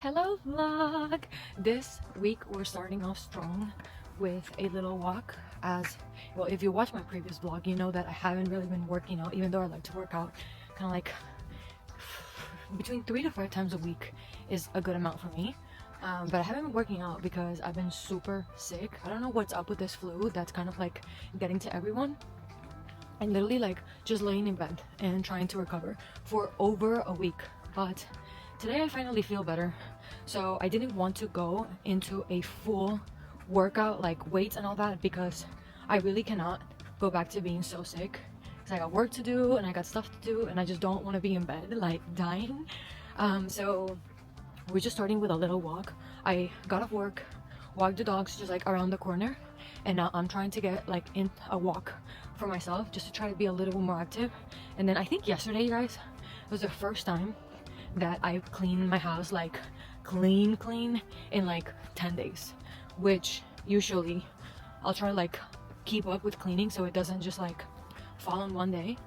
Hello vlog! This week we're starting off strong with a little walk. As well, if you watch my previous vlog, you know that I haven't really been working out, even though I like to work out kind of like between 3 to 5 times a week is a good amount for me. But I haven't been working out because I've been super sick. I don't know what's up with this flu that's kind of like getting to everyone. I'm literally like just laying in bed and trying to recover for over a week. But today I finally feel better, so I didn't want to go into a full workout like weights and all that because I really cannot go back to being so sick because I got work to do and I got stuff to do and I just don't want to be in bed like dying. So we're just starting with a little walk. I got off work, walked the dogs just like around the corner, and now I'm trying to get like in a walk for myself just to try to be a little more active. And then I think yesterday, you guys, was the first time that I've cleaned my house like clean in like 10 days, which usually I'll try to like keep up with cleaning so it doesn't just like fall in one day.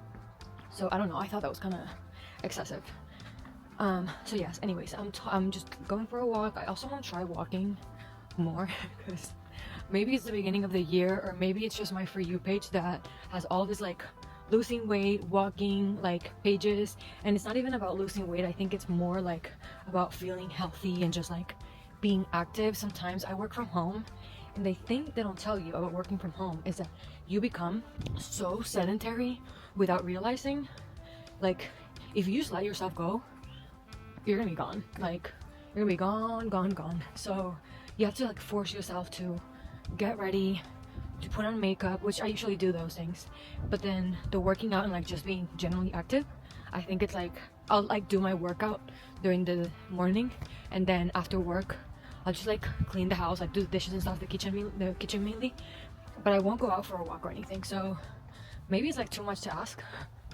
So I don't know, I thought that was kind of excessive. So yes, anyways, I'm just going for a walk. I also want to try walking more because maybe it's the beginning of the year, or maybe it's just my For You page that has all this like losing weight, walking like pages, and it's not even about losing weight. I think it's more like about feeling healthy and just like being active. Sometimes I work from home, and the thing they don't tell you about working from home is that you become so sedentary without realizing. Like if you just let yourself go, you're gonna be gone. Like you're gonna be gone. So you have to like force yourself to get ready, to put on makeup, which I usually do those things. But then the working out and like just being generally active, I think it's like I'll like do my workout during the morning, and then after work I'll just like clean the house, like do the dishes and stuff, the kitchen mainly. But I won't go out for a walk or anything. So maybe it's like too much to ask,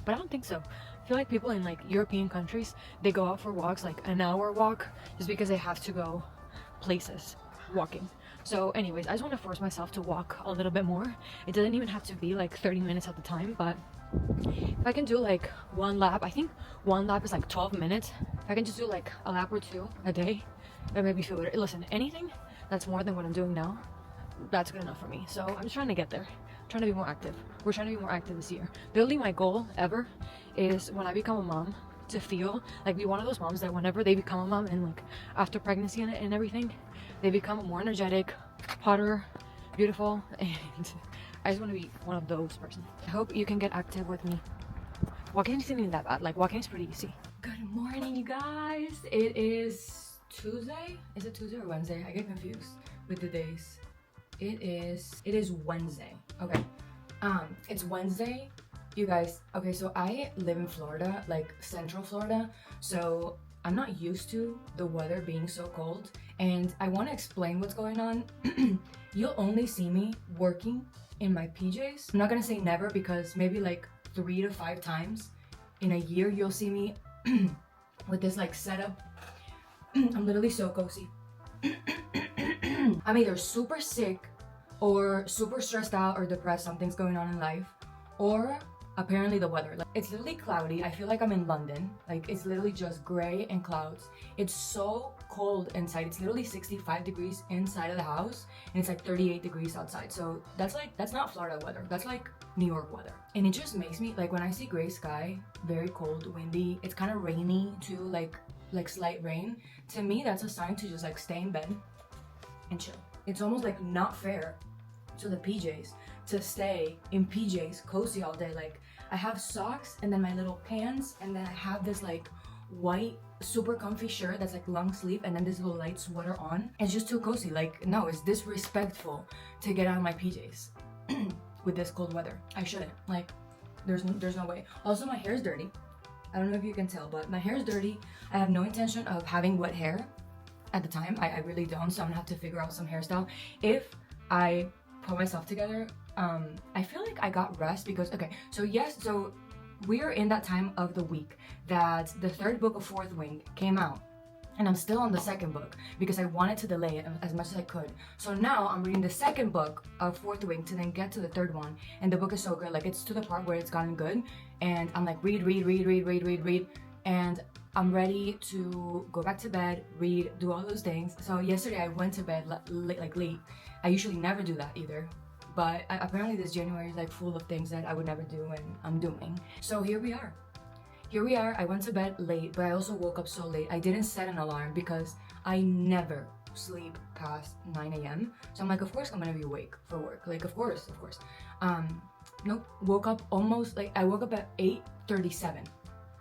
but I don't think so. I feel like people in like European countries, they go out for walks like an hour walk just because they have to go places walking. So anyways, I just want to force myself to walk a little bit more. It doesn't even have to be like 30 minutes at the time, but if I can do like one lap, I think one lap is like 12 minutes. If I can just do like a lap or two a day, that made me feel better. Listen, anything that's more than what I'm doing now, that's good enough for me. So I'm just trying to get there. I'm trying to be more active. We're trying to be more active this year. Literally my goal ever is when I become a mom to feel like be one of those moms that whenever they become a mom and like after pregnancy and everything, they become more energetic, hotter, beautiful, and I just want to be one of those persons. I hope you can get active with me. Walking isn't even that bad. Like walking is pretty easy. Good morning, you guys. It is Tuesday. Is it Tuesday or Wednesday? I get confused with the days. It is Wednesday. Okay. It's Wednesday, you guys. Okay, so I live in Florida, like Central Florida, so I'm not used to the weather being so cold, and I want to explain what's going on. You'll only see me working in my PJs. I'm not gonna say never, because maybe like 3 to 5 times in a year you'll see me with this like setup. I'm literally so cozy. I'm either super sick or super stressed out or depressed, something's going on in life, or apparently the weather. Like, it's literally cloudy. I feel like I'm in London. Like it's literally just gray and clouds. It's so cold inside. It's literally 65 degrees inside of the house and it's like 38 degrees outside. So that's not Florida weather. That's like New York weather. And it just makes me like, when I see gray sky, very cold, windy, it's kind of rainy too, like slight rain. To me, that's a sign to just like stay in bed and chill. It's almost like not fair to the PJs to stay in PJs cozy all day. Like I have socks and then my little pants, and then I have this like white super comfy shirt that's like long sleeve, and then this little light sweater on. It's just too cozy. Like no, it's disrespectful to get out of my PJs with this cold weather. I shouldn't. Like there's no way. Also, my hair is dirty. I don't know if you can tell, but my hair is dirty. I have no intention of having wet hair at the time. I really don't, so I'm gonna have to figure out some hairstyle if I put myself together. I feel like I got rest because, okay, so we're in that time of the week that the 3rd book of Fourth Wing came out, and I'm still on the 2nd book because I wanted to delay it as much as I could. So now I'm reading the 2nd book of Fourth Wing to then get to the 3rd one, and the book is so good. Like it's to the part where it's gotten good, and I'm like read, and I'm ready to go back to bed, read, do all those things. So yesterday I went to bed late. I usually never do that either. But apparently this January is like full of things that I would never do and I'm doing. So here we are. I went to bed late, but I also woke up so late. I didn't set an alarm because I never sleep past 9 a.m. So I'm like, of course I'm gonna be awake for work. Like, of course. Nope, woke up almost, like, I woke up at 8:37.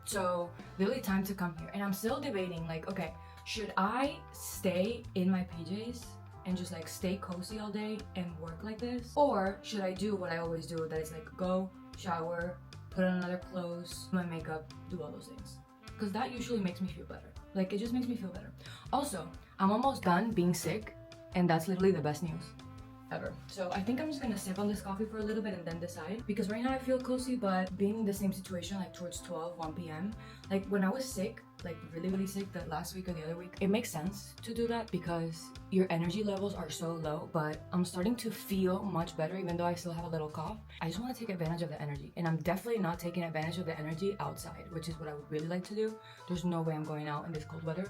So literally time to come here. And I'm still debating, like, okay, should I stay in my PJs and just like stay cozy all day and work like this? Or should I do what I always do, that is like go, shower, put on another clothes, my makeup, do all those things? Because that usually makes me feel better. Like, it just makes me feel better. Also, I'm almost done being sick, and that's literally the best news ever. So I think I'm just gonna sip on this coffee for a little bit and then decide, because right now I feel cozy, but being in the same situation like towards 1 p.m, like when I was sick, like really sick, the last week or the other week, it makes sense to do that because your energy levels are so low. But I'm starting to feel much better, even though I still have a little cough. I just want to take advantage of the energy, and I'm definitely not taking advantage of the energy outside, which is what I would really like to do. There's no way I'm going out in this cold weather.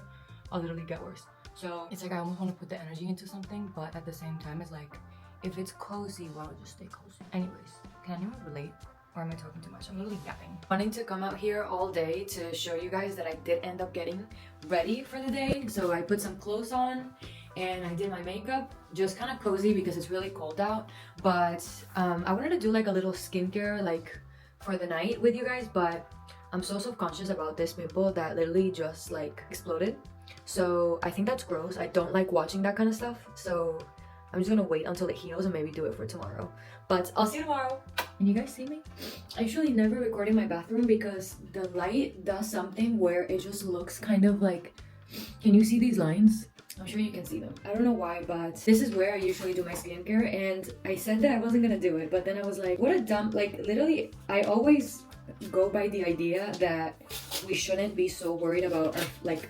I'll literally get worse. So it's like I almost want to put the energy into something, but at the same time it's like, if it's cozy, well, just stay cozy. Anyways, can anyone relate? Or am I talking too much? I'm literally yapping. Wanting to come out here all day to show you guys that I did end up getting ready for the day. So I put some clothes on and I did my makeup, just kind of cozy because it's really cold out. But I wanted to do like a little skincare like for the night with you guys, but I'm so self-conscious about this pimple that literally just like exploded. So I think that's gross. I don't like watching that kind of stuff. So I'm just gonna wait until it heals and maybe do it for tomorrow. But I'll see you tomorrow. Can you guys see me? I usually never record in my bathroom because the light does something where it just looks kind of like, can you see these lines? I'm sure you can see them. I don't know why, but this is where I usually do my skincare, and I said that I wasn't gonna do it, but then I was like, what a dumb, like literally, I always go by the idea that we shouldn't be so worried about our like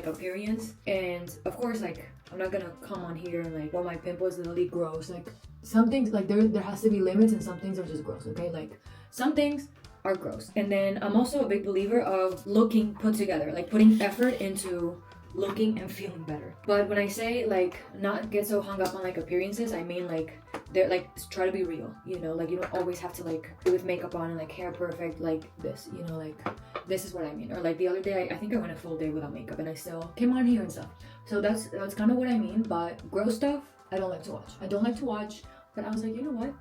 appearance. And of course, like, I'm not gonna come on here and like, well, my pimple is literally gross. Like, some things, like there has to be limits, and some things are just gross, okay? Like, some things are gross. And then I'm also a big believer of looking put together, like putting effort into looking and feeling better. But when I say like not get so hung up on like appearances, I mean like they're like, try to be real, you know? Like, you don't always have to like do with makeup on and like hair perfect like this, you know? Like, this is what I mean. Or like the other day, I think I went a full day without makeup and I still came on here and stuff. So that's kind of what I mean. But gross stuff, I don't like to watch. But I was like, you know what,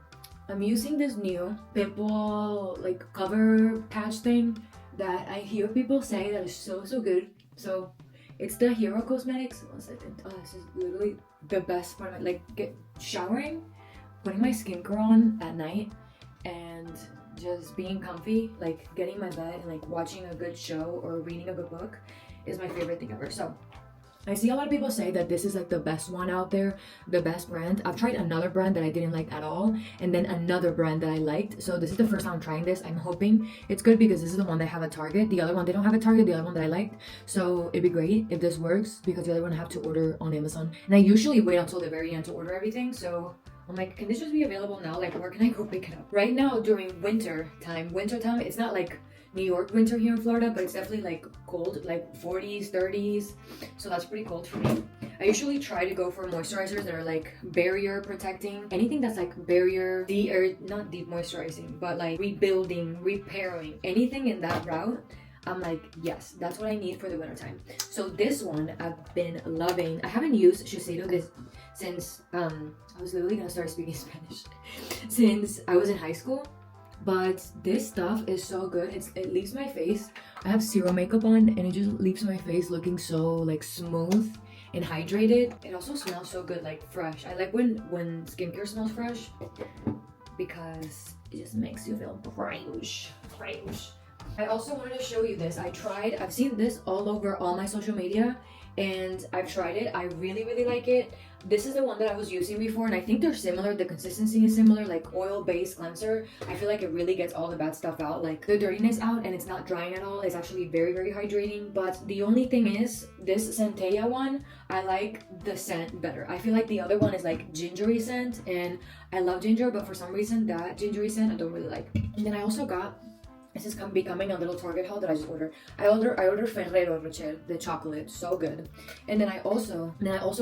I'm using this new pimple like cover patch thing that I hear people say that is so good. So it's the Hero Cosmetics. 1 second. Oh, this is literally the best part of it. Like, showering, putting my skincare on at night, and just being comfy, like getting in my bed and like watching a good show or reading a good book is my favorite thing ever. So I see a lot of people say that this is like the best one out there, the best brand. I've tried another brand that I didn't like at all, and then another brand that I liked. So this is the first time I'm trying this. I'm hoping it's good because this is the one they have at Target. The other one, they don't have at Target, the other one that I liked. So it'd be great if this works, because the other one I have to order on Amazon. And I usually wait until the very end to order everything. So I'm like, can this just be available now? Like, where can I go pick it up? Right now, during winter time, it's not like New York winter here in Florida, but it's definitely like cold, like 40s, 30s. So that's pretty cold for me. I usually try to go for moisturizers that are like barrier protecting. Anything that's like barrier, not deep moisturizing, but like rebuilding, repairing, anything in that route. I'm like, yes, that's what I need for the winter time. So this one I've been loving. I haven't used Shiseido this since I was literally gonna start speaking Spanish since I was in high school. But this stuff is so good. It leaves my face, I have zero makeup on, and it just leaves my face looking so like smooth and hydrated. It also smells so good, like fresh. I like when skincare smells fresh because it just makes you feel fresh. I also wanted to show you this. I've seen this all over all my social media, and I've tried it. I really like it. This is the one that I was using before, and I think they're similar. The consistency is similar, like oil-based cleanser. I feel like it really gets all the bad stuff out, like the dirtiness out, and it's not drying at all. It's actually very hydrating. But the only thing is, this Centella one, I like the scent better. I feel like the other one is like gingery scent, and I love ginger, but for some reason that gingery scent I don't really like. And then I also got This is becoming a little Target haul that I just ordered. I ordered Ferrero Rocher, the chocolate, so good. And then I also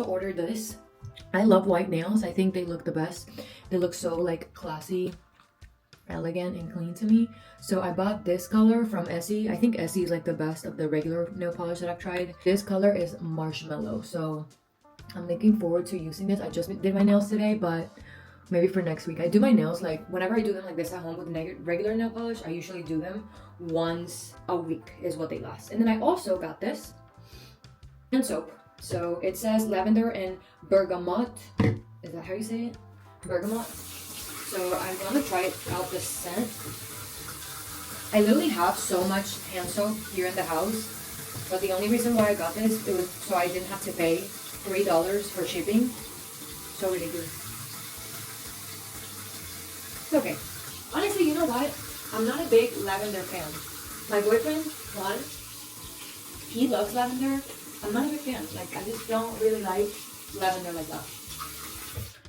ordered this. I love white nails. I think they look the best. They look so like classy, elegant, and clean to me. So I bought this color from Essie. I think Essie is like the best of the regular nail polish that I've tried. This color is marshmallow. So I'm looking forward to using this. I just did my nails today, but maybe for next week. I do my nails like whenever I do them like this at home with regular nail polish. I usually do them once a week is what they last. And then I also got this hand soap. So it says lavender and bergamot. Is that how you say it? Bergamot. So I'm gonna try it out the scent. I literally have so much hand soap here in the house, but the only reason why I got this, it was so I didn't have to pay $3 for shipping. So ridiculous. Okay, honestly, you know what? I'm not a big lavender fan. My boyfriend, Juan, he loves lavender. I'm not a big fan. Like, I just don't really like lavender like that.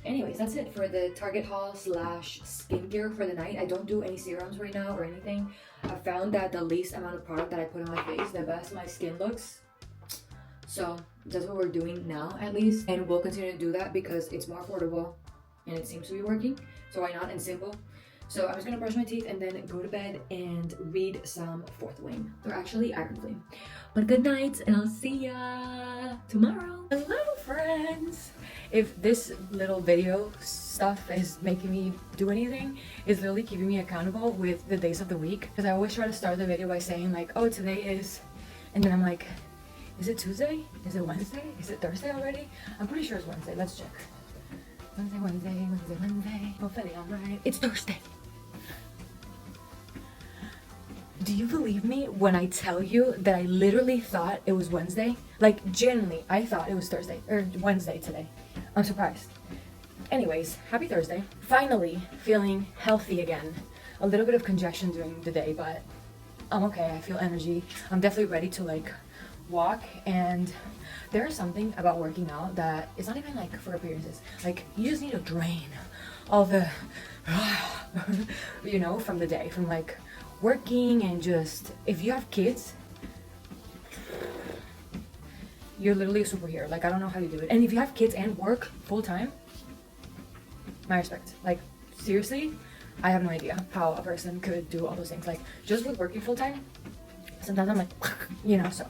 Anyways, that's it for the Target haul / skincare for the night. I don't do any serums right now or anything. I found that the least amount of product that I put on my face, the best my skin looks. So that's what we're doing now, at least. And we'll continue to do that because it's more affordable and it seems to be working. So why not? And simple. So I'm just gonna brush my teeth and then go to bed and read some Fourth Wing. Or actually Iron Flame. But good night, and I'll see ya tomorrow. Hello, friends. If this little video stuff is making me do anything, it's literally keeping me accountable with the days of the week. Because I always try to start the video by saying like, oh, today is, and then I'm like, is it Tuesday? Is it Wednesday? Is it Thursday already? I'm pretty sure it's Wednesday. Let's check. Wednesday. Hopefully I'm right. It's Thursday. Do you believe me when I tell you that I literally thought it was Wednesday? Like, genuinely, I thought it was Thursday or Wednesday today. I'm surprised. Anyways, happy Thursday. Finally feeling healthy again. A little bit of congestion during the day, but I'm okay. I feel energy. I'm definitely ready to like walk, and there is something about working out that it's not even like for appearances. Like, you just need to drain all the you know, from the day, from like working, and just if you have kids, you're literally a superhero. Like, I don't know how you do it. And if you have kids and work full time, my respect. Like, seriously, I have no idea how a person could do all those things. Like, just with working full time, sometimes I'm like, you know. So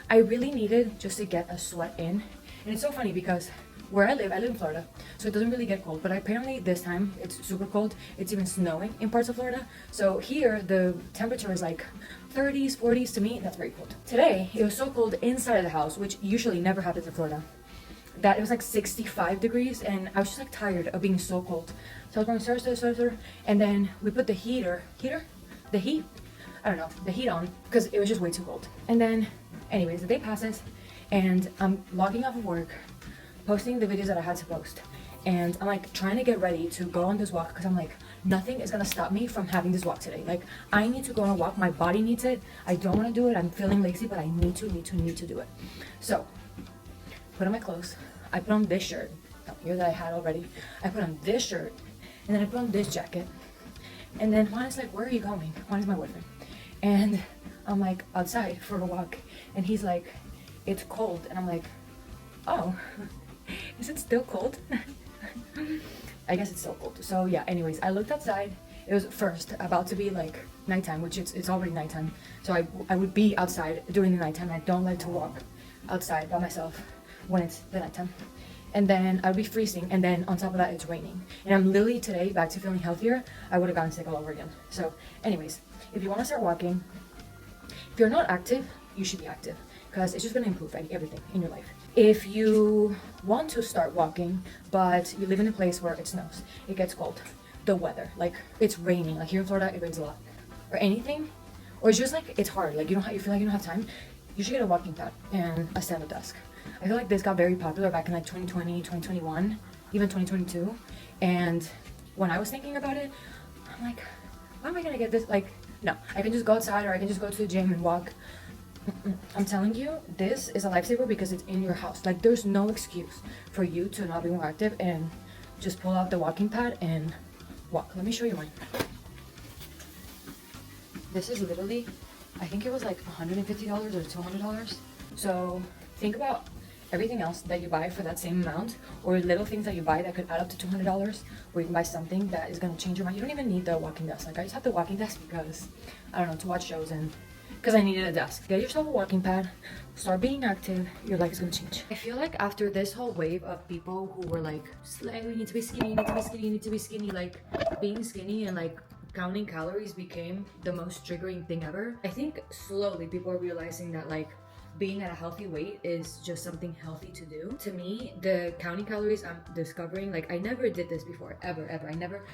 I really needed just to get a sweat in. And it's so funny because where I live in Florida, so it doesn't really get cold, but apparently this time it's super cold. It's even snowing in parts of Florida. So here the temperature is like 30s, 40s. To me, that's very cold. Today it was so cold inside of the house, which usually never happens in Florida, that it was like 65 degrees, and I was just like tired of being so cold. So I was going stir, and then we put the heat on because it was just way too cold. And then anyways, the day passes and I'm logging off of work, posting the videos that I had to post, and I'm like trying to get ready to go on this walk because I'm like, nothing is gonna stop me from having this walk today. Like, I need to go on a walk. My body needs it. I don't want to do it. I'm feeling lazy, but I need to do it. So put on my clothes. I put on this shirt here that I had already. I put on this shirt, and then I put on this jacket. And then Juan is like, where are you going? Juan is my boyfriend. And I'm like, outside for a walk. And he's like, it's cold. And I'm like, oh, is it still cold? I guess it's still cold. So yeah, anyways, I looked outside. It was first about to be like nighttime, which it's already nighttime. So I would be outside during the nighttime. I don't like to walk outside by myself when it's the nighttime. And then I would be freezing, and then on top of that it's raining. And I'm literally today back to feeling healthier. I would have gotten sick all over again. So anyways, if you want to start walking, if you're not active, you should be active, because it's just going to improve everything in your life. If you want to start walking, but you live in a place where it snows, it gets cold, the weather, like it's raining, like here in Florida, it rains a lot, or anything, or it's just like, it's hard, like you feel like you don't have time, you should get a walking pad and a stand-up desk. I feel like this got very popular back in like 2020, 2021, even 2022. And when I was thinking about it, I'm like, why am I gonna get this? Like, no, I can just go outside, or I can just go to the gym and walk. I'm telling you, this is a lifesaver because it's in your house. Like, there's no excuse for you to not be more active and just pull out the walking pad and walk. Let me show you mine. This is literally, I think it was like $150 or $200. So think about everything else that you buy for that same amount, or little things that you buy that could add up to $200, or you can buy something that is going to change your mind. You don't even need the walking desk. Like, I just have the walking desk because, I don't know, to watch shows and because I needed a desk. Get yourself a walking pad, start being active, your life is gonna change. I feel like after this whole wave of people who were like, Slay, we need to be skinny, you need to be skinny, you need to be skinny, like being skinny and like counting calories became the most triggering thing ever. I think slowly people are realizing that like being at a healthy weight is just something healthy to do. To me, the counting calories I'm discovering, like I never did this before, ever.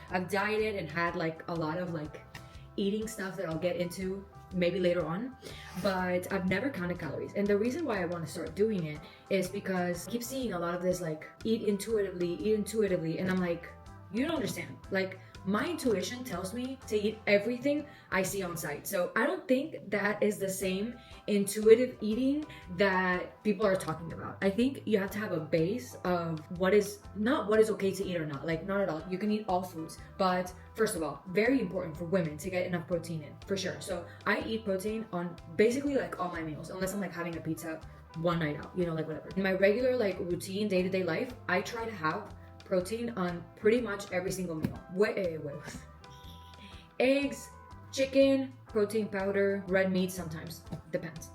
I've dieted and had like a lot of like eating stuff that I'll get into maybe later on, but I've never counted calories. And the reason why I want to start doing it is because I keep seeing a lot of this like eat intuitively, and I'm like, you don't understand. Like, my intuition tells me to eat everything I see on site. So I don't think that is the same intuitive eating that people are talking about. I think you have to have a base of what is okay to eat or not. Like, not at all. You can eat all foods, but first of all, very important for women to get enough protein in, for sure. So I eat protein on basically like all my meals, unless I'm like having a pizza one night out, you know, like whatever. In my regular like routine day-to-day life, I try to have protein on pretty much every single meal. Wait. Eggs, chicken, protein powder, red meat sometimes, depends.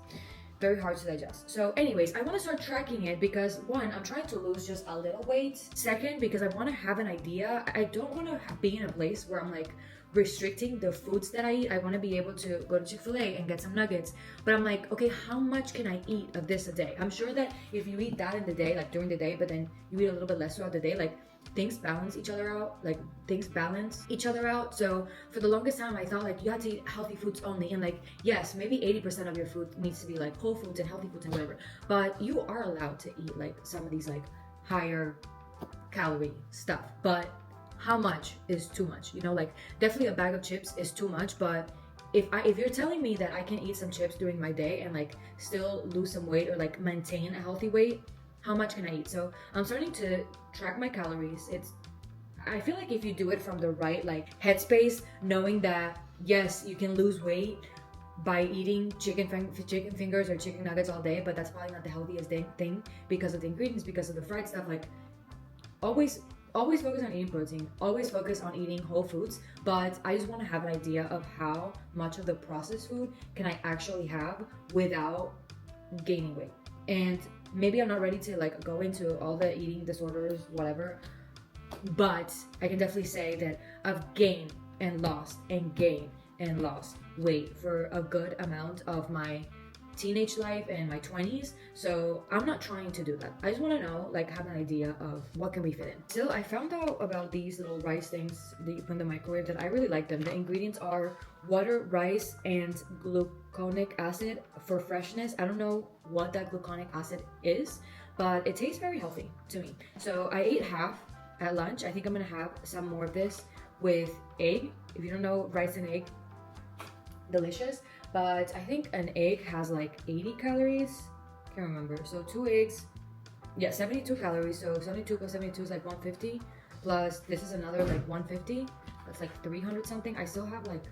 Very hard to digest. So anyways, I want to start tracking it because one, I'm trying to lose just a little weight. Second, because I want to have an idea. I don't want to be in a place where I'm like restricting the foods that I eat. I want to be able to go to Chick-fil-A and get some nuggets, but I'm like, okay, how much can I eat of this a day? I'm sure that if you eat that in the day, like during the day, but then you eat a little bit less throughout the day, like things balance each other out. So for the longest time, I thought like you had to eat healthy foods only, and like, yes, maybe 80% of your food needs to be like whole foods and healthy foods and whatever, but you are allowed to eat like some of these like higher calorie stuff. But how much is too much? You know, like definitely a bag of chips is too much, but if you're telling me that I can eat some chips during my day and like still lose some weight or like maintain a healthy weight, how much can I eat? So I'm starting to track my calories. I feel like if you do it from the right like headspace, knowing that yes, you can lose weight by eating chicken fingers or chicken nuggets all day, but that's probably not the healthiest thing because of the ingredients, because of the fried stuff. Like, always focus on eating protein, always focus on eating whole foods, but I just want to have an idea of how much of the processed food can I actually have without gaining weight. And maybe I'm not ready to like go into all the eating disorders, whatever, but I can definitely say that I've gained and lost weight for a good amount of my teenage life and my 20s. So I'm not trying to do that. I just want to know, like, have an idea of what can we fit in. Still, I found out about these little rice things that you put in the microwave that I really like them. The ingredients are water, rice, and gluconic acid for freshness. I don't know what that gluconic acid is, but it tastes very healthy to me. So I ate half at lunch. I think I'm gonna have some more of this with egg. If you don't know, rice and egg, delicious. But I think an egg has like 80 calories. Can't remember. So 2 eggs, yeah, 72 calories. So 72 plus 72 is like 150. Plus this is another like 150. That's like 300 something. I still have like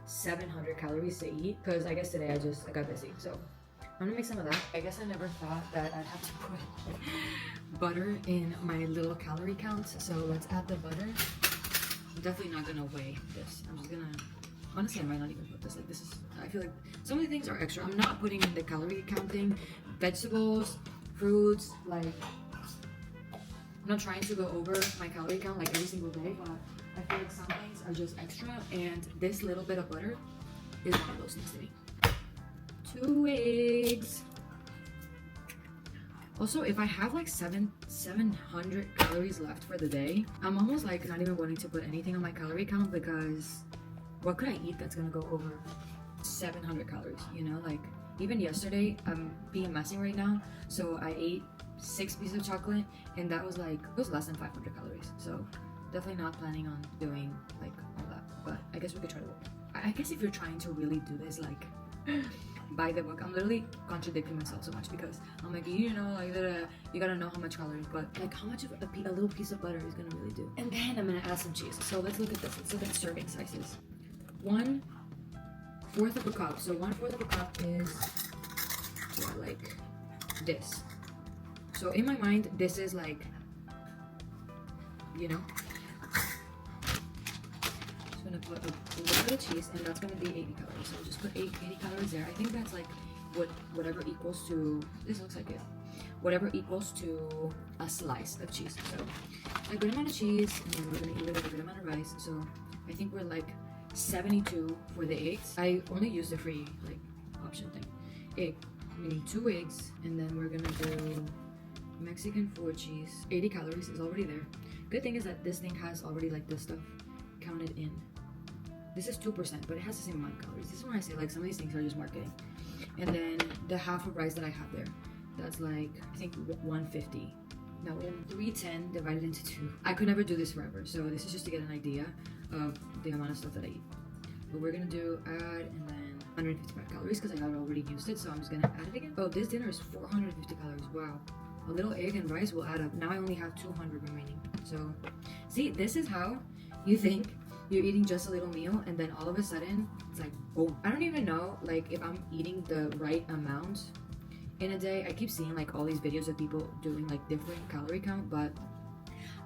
700 calories to eat because I guess today I got busy. So I'm gonna make some of that. I guess I never thought that I'd have to put butter in my little calorie count. So let's add the butter. I'm definitely not gonna weigh this. I'm just gonna, honestly, I might not even put this. Like, this is, I feel like some of the things are extra. I'm not putting in the calorie counting. Vegetables, fruits, like, I'm not trying to go over my calorie count like every single day, but I feel like some things are just extra, and this little bit of butter is one of those things to me. 2 eggs. Also, if I have like 700 calories left for the day, I'm almost like not even wanting to put anything on my calorie count, because what could I eat that's gonna go over 700 calories, you know? Like, even yesterday, I'm PMSing right now, so I ate 6 pieces of chocolate, and that was like, it was less than 500 calories. So definitely not planning on doing like all that, but I guess we could try to work. I guess if you're trying to really do this, like, buy the book. I'm literally contradicting myself so much because I'm like, you know, like, you gotta know how much calories, but like, how much of a little piece of butter is gonna really do? And then I'm gonna add some cheese. So let's look at this. Let's look at the serving sizes. 1 fourth of a cup. So 1/4 of a cup is like this. So in my mind, this is like, you know, just gonna put a little bit of cheese, and that's gonna be 80 calories. So I'll just put 80 calories there. I think that's like whatever equals to, this looks like it, whatever equals to a slice of cheese. So a good amount of cheese, and then we're gonna eat it with a good amount of rice. So I think we're like 72 for the eggs. I only use the free like option thing. Egg. We need 2 eggs, and then we're gonna do Mexican 4 cheese. 80 calories is already there. Good thing is that this thing has already like this stuff counted in. This is 2%, but it has the same amount of calories. This is why I say like some of these things are just marketing. And then the half of rice that I have there, that's like I think 150. No, 310 divided into 2. I could never do this forever, so this is just to get an idea of the amount of stuff that I eat. But we're gonna do add and then 155 calories because I had already used it, so I'm just gonna add it again. Oh, this dinner is 450 calories. Wow. A little egg and rice will add up. Now I only have 200 remaining. So, see, this is how you think you're eating just a little meal, and then all of a sudden, it's like, boom. I don't even know, like, if I'm eating the right amount in a day. I keep seeing, like, all these videos of people doing, like, different calorie count, but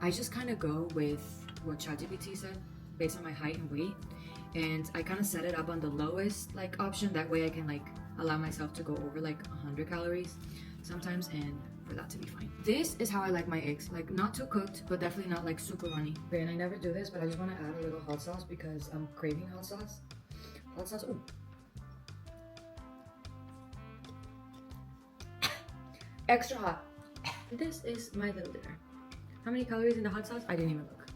I just kind of go with what ChatGPT said based on my height and weight. And I kind of set it up on the lowest, like, option. That way I can, like, allow myself to go over, like, 100 calories sometimes, and for that to be fine. This is how I like my eggs, like not too cooked, but definitely not like super runny. Okay, and I never do this, but I just want to add a little hot sauce because I'm craving hot sauce. Hot sauce, ooh. Extra hot. This is my little dinner. How many calories in the hot sauce? I didn't even look.